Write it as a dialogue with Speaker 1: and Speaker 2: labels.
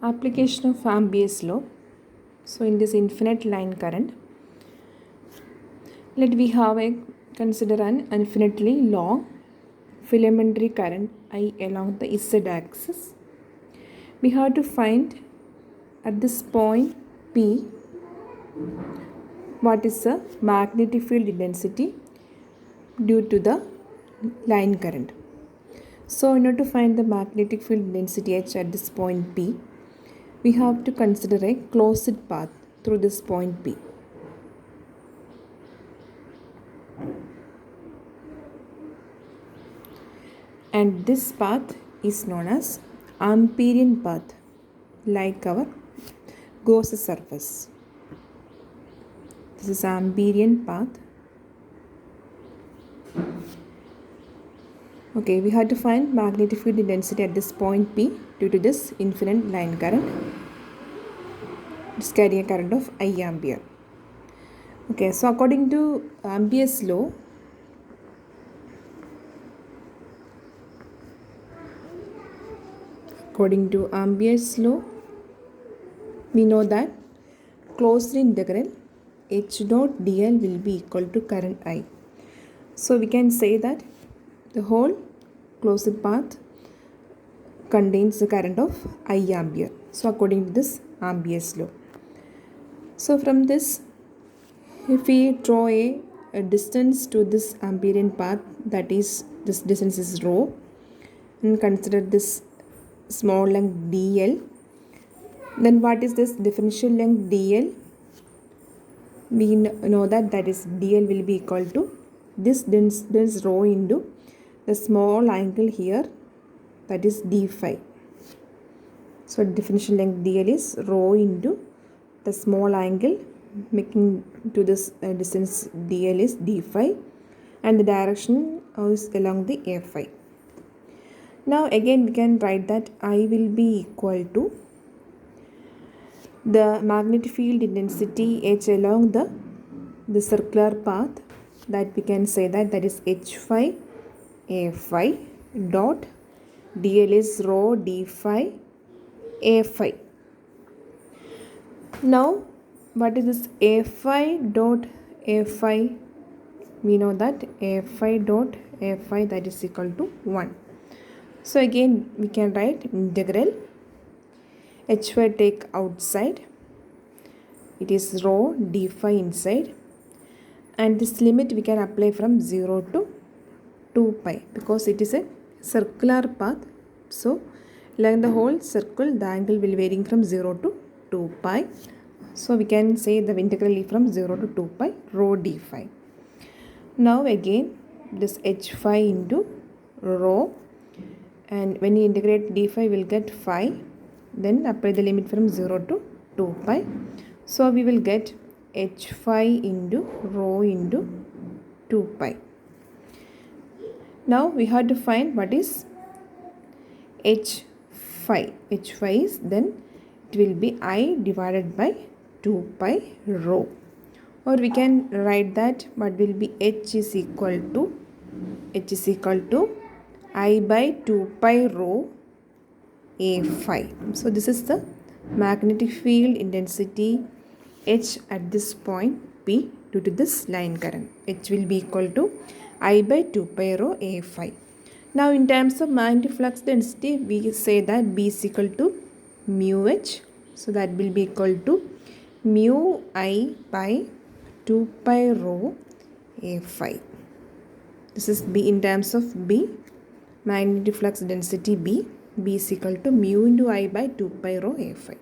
Speaker 1: Application of Ampere's law. So in this infinite line current, let we have a consider an infinitely long filamentary current I along the Z axis. We have to find at this point P what is the magnetic field intensity due to the line current. So in order to find the magnetic field intensity H at this point P, we have to consider a closed path through this point P. And this path is known as Amperian path, like our Gauss surface. This is Amperian path. Okay, we have to find magnetic field intensity at this point P due to this infinite line current. It's carrying a current of I ampere. Okay, so according to Ampere's law, we know that closed integral H dot dl will be equal to current I. So we can say that the whole closed path contains the current of I ampere. So according to this Ampere's law. So from this, if we draw a distance to this Amperian path, that is this distance is rho, and consider this small length dl, then what is this differential length dl? We know that is dl will be equal to this distance rho into the small angle here, that is d phi. So differential length dl is rho into the small angle making to this distance dl is d phi, and the direction is along the a phi. Now again we can write that I will be equal to the magnetic field intensity H along the circular path, that we can say that is H phi a phi dot dl is rho d phi a phi. Now what is this a phi dot a phi? We know that a phi dot a phi, that is equal to 1. So again we can write integral H phi take outside, it is rho d phi inside, and this limit we can apply from 0 to 2 pi because it is a circular path. So along the whole circle the angle will varying from 0 to 2 pi. So we can say the integral is from 0 to 2 pi rho d phi. Now again this H phi into rho, and when you integrate d phi will get phi, then apply the limit from 0 to 2 pi. So we will get H phi into rho into 2 pi. Now we have to find what is H phi. H phi is, then it will be I divided by 2 pi rho, or we can write that what will be H is equal to I by 2 pi rho a phi. So this is the magnetic field intensity H at this point P due to this line current. H will be equal to I by 2 pi rho a phi. Now in terms of magnetic flux density, we say that B is equal to mu H. So that will be equal to mu I by 2 pi rho a phi. This is B in terms of B, magnetic flux density B. B is equal to mu into I by 2 pi rho a phi.